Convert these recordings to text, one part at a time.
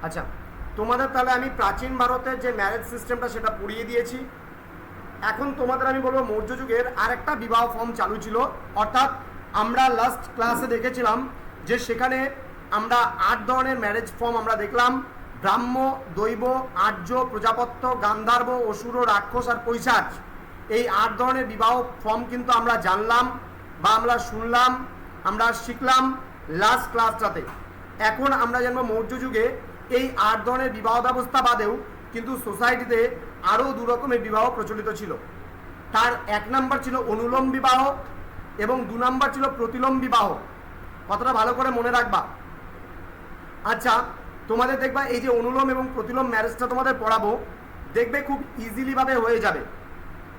আচ্ছা, তোমাদের তাহলে আমি প্রাচীন ভারতের যে ম্যারেজ সিস্টেমটা সেটা পড়িয়ে দিয়েছি। এখন তোমাদের আমি বলবো মৌর্য যুগের আরেকটা বিবাহ ফর্ম চালু ছিল, অর্থাৎ আমরা লাস্ট ক্লাসে দেখেছিলাম যে সেখানে আমরা 8 ধরনের ম্যারেজ ফর্ম আমরা দেখলাম। ব্রাহ্ম, দৈব, আর্য, প্রজাপত্য, গান্ধার্ব, অসুর, রাক্ষস আর পৈশাচ, এই 8 ধরনের বিবাহ ফর্ম কিন্তু আমরা জানলাম বা আমরা শুনলাম, আমরা শিখলাম লাস্ট ক্লাসটাতে। এখন আমরা জানবো মৌর্য যুগে এই 8 ধরনের বিবাহ ব্যবস্থা বাদেও কিন্তু সোসাইটিতে আরও 2 রকমের বিবাহ প্রচলিত ছিল। তার 1 নাম্বার ছিল অনুলোম বিবাহ এবং 2 নাম্বার ছিল প্রতিলোম বিবাহ। কথাটা ভালো করে মনে রাখবা। আচ্ছা, তোমাদের দেখবা এই যে অনুলোম এবং প্রতিলোম ম্যারেজটা তোমাদের পড়াবো, দেখবে খুব ইজিলি ভাবে হয়ে যাবে।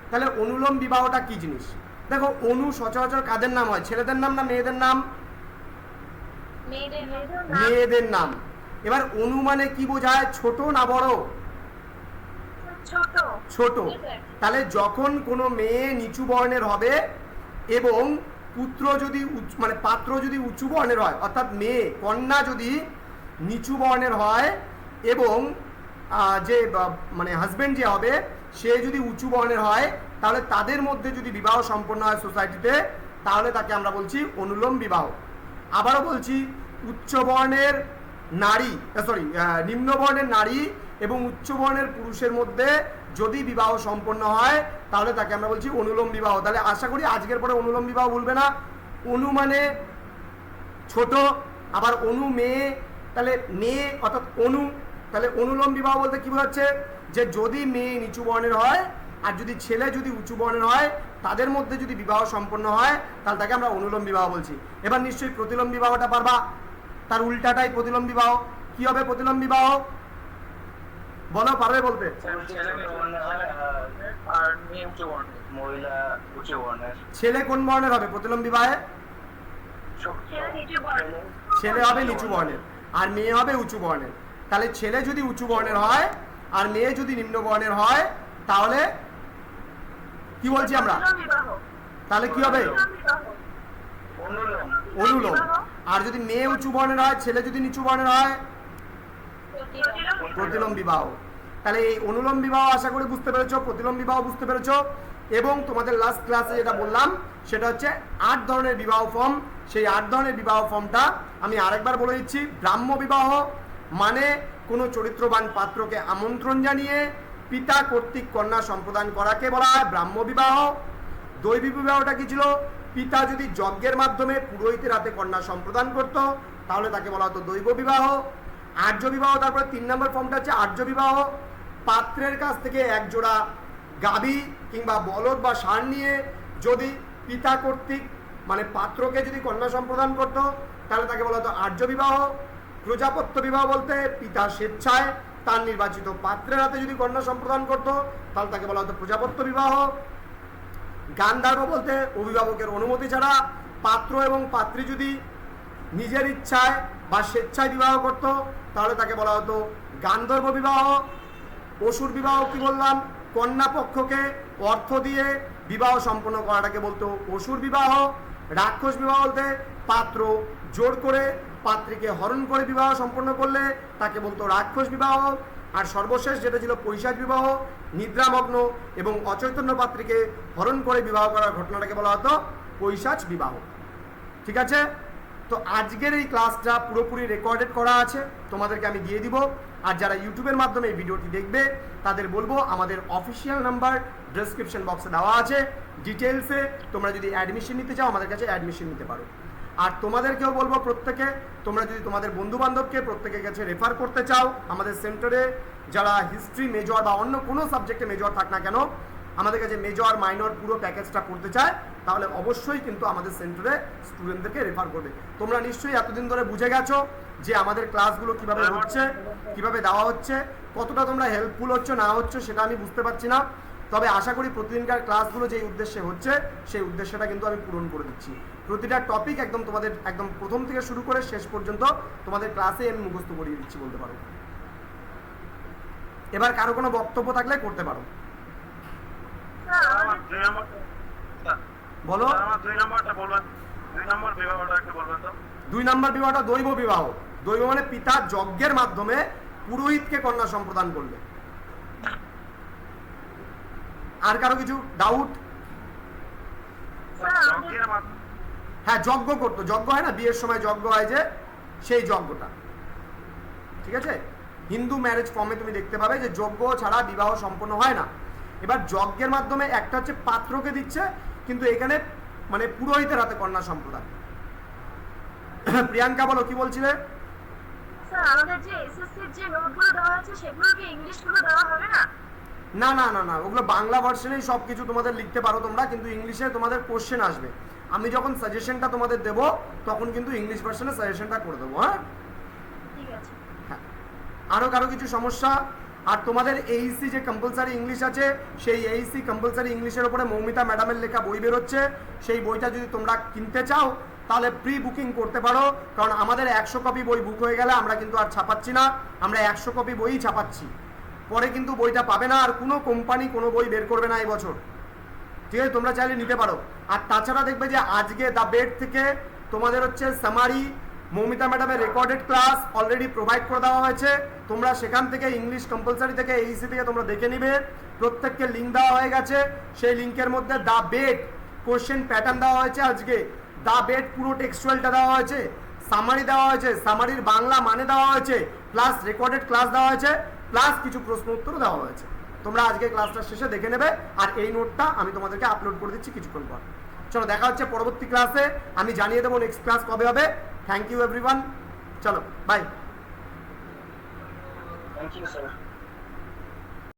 তাহলে অনুলোম বিবাহটা কি জিনিস? দেখো, অনু সচরাচর কাদের নাম হয়? ছেলেদের নাম না মেয়েদের নাম? মেয়েদের নাম। এবার অনু মানে কি বোঝায়? ছোট না বড়? ছোট। তাহলে যখন কোনো মেয়ে নিচু বর্ণের হবে এবং পুত্র যদি মানে পাত্র যদি উঁচু বর্ণের হয়, অর্থাৎ মেয়ে কন্যা যদি নিচু বর্ণের হয় এবং যে মানে হাজবেন্ড যে হবে সে যদি উঁচু বর্ণের হয়, তাহলে তাদের মধ্যে যদি বিবাহ সম্পন্ন হয় সোসাইটিতে, তাহলে তাকে আমরা বলছি অনুলোম বিবাহ। আবারও বলছি, উচ্চ বর্ণের নারী নিম্ন বর্ণের নারী এবং উচ্চ বর্ণের পুরুষের মধ্যে যদি বিবাহ সম্পন্ন হয় তাহলে তাকে আমরা বলছি অনুলোম বিবাহ। তাহলে আশা করি আজকের পরে অনুলোম বিবাহ বলবে না। অনু মানে ছোট, আবার অনু মেয়ে, তাহলে মেয়ে অর্থাৎ অনু। তাহলে অনুলোম বিবাহ বলতে কি বোঝাচ্ছে? যে যদি মেয়ে নিচু বর্ণের হয় আর যদি ছেলে যদি উঁচু বর্ণের হয়, তাদের মধ্যে যদি বিবাহ সম্পন্ন হয় তাহলে তাকে আমরা অনুলোম বিবাহ বলছি। এবার নিশ্চয়ই প্রতিলোম বিবাহটা পারবা। তার উল্টাটাই প্রতিলোম বিবাহ। কি হবে প্রতিলোম বিবাহ? বলো, পারবে বলতে? ছেলে কোন বর্ণের হবে প্রতিলোম বিবাহে? ছেলে হবে নিচু বর্ণের আর মেয়ে হবে উঁচু বর্ণের। তাহলে ছেলে যদি উঁচু বর্ণের হয় আর মেয়ে যদি নিম্ন বর্ণের হয় তাহলে কি বলছি আমরা? তাহলে কি হবে? অনুলোম। আর যদি মেয়ে উঁচু বর্ণের হয়, ছেলে যদি নিচু বর্ণের হয়, প্রতিলোম বিবাহ। তাহলে এই অনুলোম বিবাহ আশা করি বুঝতে পেরেছো, প্রতিলোম বিবাহ বুঝতে পেরেছো। এবং তোমাদের লাস্ট ক্লাসে যেটা বললাম সেটা হচ্ছে 8 ধরনের বিবাহ ফর্ম। সেই 8 ধরনের বিবাহ ফর্মটা আমি আরেকবার বলে দিচ্ছি। ব্রাহ্ম বিবাহ মানে কোনো চরিত্রবান পাত্রকে আমন্ত্রণ জানিয়ে পিতা কর্তৃক কন্যা সম্প্রদান করাকে বলা হয় ব্রাহ্ম বিবাহ। দৈবী বিবাহটা কি ছিল? পিতা যদি যজ্ঞের মাধ্যমে পুরোহিতের হাতে কন্যা সম্প্রদান করত তাহলে তাকে বলা হতো দৈব বিবাহ। আর্য বিবাহ, তারপরে 3 নম্বর ফর্মটা হচ্ছে আর্য বিবাহ। পাত্রের কাছ থেকে এক জোড়া গাভী কিংবা বলদ বা ষাঁড় নিয়ে যদি পিতা কর্তৃক মানে পাত্রকে যদি কন্যা সম্প্রদান করত তাহলে তাকে বলা হতো আর্য বিবাহ। প্রজাপত্য বিবাহ বলতে পিতা স্বেচ্ছায় তার নির্বাচিত পাত্রের হাতে যদি কন্যা সম্প্রদান করত তাহলে তাকে বলা হতো প্রজাপত্য বিবাহ। গান্ধার্ব বলতে অভিভাবকের অনুমতি ছাড়া পাত্র এবং পাত্রী যদি নিজের ইচ্ছায় বা স্বেচ্ছায় বিবাহ করত তাহলে তাকে বলা হতো গান্ধর্ব বিবাহ। অসুর বিবাহ কি বললাম? কন্যা পক্ষকে অর্থ দিয়ে বিবাহ সম্পন্ন করাটাকে বলতো অসুর বিবাহ। রাক্ষস বিবাহ বলতে পাত্র জোর করে পাত্রীকে হরণ করে বিবাহ সম্পন্ন করলে তাকে বলতো রাক্ষস বিবাহ। আর সর্বশেষ যেটা ছিল পৈশাচ বিবাহ, নিদ্রামগ্ন এবং অচৈতন্য পাত্রীকে হরণ করে বিবাহ করার ঘটনাটাকে বলা হতো পৈশাচ বিবাহ। ঠিক আছে? তো আজকের এই ক্লাসটা পুরোপুরি রেকর্ডেড করা আছে, তোমাদেরকে আমি দিয়ে দিব। আর যারা ইউটিউবের মাধ্যমে এই ভিডিওটি দেখবে তাদের বলবো আমাদের অফিসিয়াল নাম্বার ডেসক্রিপশন বক্সে দেওয়া আছে। ডিটেলসে তোমরা যদি অ্যাডমিশন নিতে চাও আমাদের কাছে অ্যাডমিশন নিতে পারো। আর তোমাদেরকেও বলবো প্রত্যেকে, তোমরা যদি তোমাদের বন্ধুবান্ধবকে প্রত্যেকের কাছে রেফার করতে চাও আমাদের সেন্টারে, যারা হিস্ট্রি মেজর বা অন্য কোনো সাবজেক্টে মেজর থাক না কেন, আমাদের কাছে মেজর মাইনর পুরো প্যাকেজটা করতে চায়, তাহলে অবশ্যই কিন্তু আমাদের সেন্টারে স্টুডেন্টদেরকে রেফার করবে। তোমরা নিশ্চয়ই এতদিন ধরে বুঝে গেছো যে আমাদের ক্লাসগুলো কিভাবে হচ্ছে, কিভাবে দেওয়া হচ্ছে, কতটা তোমরা হেল্পফুল হচ্ছে না হচ্ছে সেটা আমি বুঝতে পারছি না। তবে আশা করি প্রতিদিনকার ক্লাসগুলো যেই উদ্দেশ্যে হচ্ছে সেই উদ্দেশ্যটা কিন্তু আমি পূরণ করে দিচ্ছি। প্রতিটা টপিক একদম তোমাদের একদম প্রথম থেকে শুরু করে শেষ পর্যন্ত তোমাদের ক্লাসে আমি মুখস্থ করিয়ে দিচ্ছি বলতে পারো। এবার কারো কোনো বক্তব্য থাকলে করতে পারো। বলো। 2 নম্বর বিবাহটা দৈব বিবাহ। দৈব মানে পিতা যজ্ঞের মাধ্যমে পুরোহিতকে কন্যা সম্প্রদান করলে। আর কারো কিছু ডাউট? হ্যাঁ, যজ্ঞ করতো, যজ্ঞ হয় না বিয়ের সময়, যজ্ঞ হয় যে সেই যজ্ঞটা, ঠিক আছে? হিন্দু ম্যারেজ ফর্মে তুমি দেখতে পাবে যে যজ্ঞ ছাড়া বিবাহ সম্পন্ন হয় না। এবার যজ্ঞের মাধ্যমে একটা হচ্ছে পাত্রকে দিচ্ছে, কিন্তু এখানে মানে পুরোহিতের হাতে কন্যা সম্প্রদান। প্রিয়াঙ্কা বলো, কি বলছিলে? স্যার আমাদের যে এসএসসির যে নোটগুলো দেওয়া আছে সেগুলো কি ইংলিশগুলো দেওয়া হবে না? না না না না, ওগুলো বাংলা ভার্সনেই সব কিছু তোমাদের লিখতে পারো তোমরা, কিন্তু ইংলিশে তোমাদের কোশ্চেন আসবে। আমি যখন সাজেশনটা তোমাদের দেবো তখন কিন্তু ইংলিশ ভার্সনে সাজেশনটা করে দেবো। হ্যাঁ, ঠিক আছে। হ্যাঁ, আরও কারো কিছু সমস্যা? আর তোমাদের এইসি যে কম্পালসারি ইংলিশ আছে, সেই এইসি কম্পালসারি ইংলিশের উপরে মৌমিতা ম্যাডামের লেখা বই বেরোচ্ছে। সেই বইটা যদি তোমরা কিনতে চাও তাহলে প্রি বুকিং করতে পারো, কারণ আমাদের 100 কপি বই বুক হয়ে গেলে আমরা কিন্তু আর ছাপাচ্ছি না, আমরা 100 কপি বইই ছাপাচ্ছি। পরে কিন্তু বইটা পাবে না, আর কোনো কোম্পানি কোনো বই বের করবে না এই বছর, ঠিক আছে? তোমরা চাইলে নিতে পারো। আর তাছাড়া দেখবে যে আজকে দ্য বেড থেকে তোমাদের হচ্ছে সামারি, মৌমিতা ম্যাডামের রেকর্ডেড ক্লাস অলরেডি প্রোভাইড করে দেওয়া হয়েছে। তোমরা সেখান থেকে ইংলিশ কম্পালসারি থেকে এইসি থেকে তোমরা দেখে নিবে, প্রত্যেককে লিঙ্ক দেওয়া হয়ে গেছে। সেই লিঙ্কের মধ্যে দ্য বেড কোশ্চেন প্যাটার্ন দেওয়া হয়েছে, আজকে দ্য বেড পুরো টেক্সচুয়ালটা দেওয়া হয়েছে, সামারি দেওয়া হয়েছে, সামারির বাংলা মানে দেওয়া হয়েছে, প্লাস রেকর্ডেড ক্লাস দেওয়া হয়েছে, প্লাস কিছু প্রশ্ন উত্তরও দেওয়া হয়েছে। তোমরা আজকে ক্লাসটা শেষে দেখে নেবে, আর এই নোটটা আমি তোমাদেরকে আপলোড করে দিচ্ছি কিছুক্ষণ পর। চলো দেখা হচ্ছে পরবর্তী ক্লাসে, আমি জানিয়ে দেবো নেক্সট ক্লাস কবে হবে। থ্যাংক ইউ এভরিওয়ান, চলো বাই। Thank you, sir.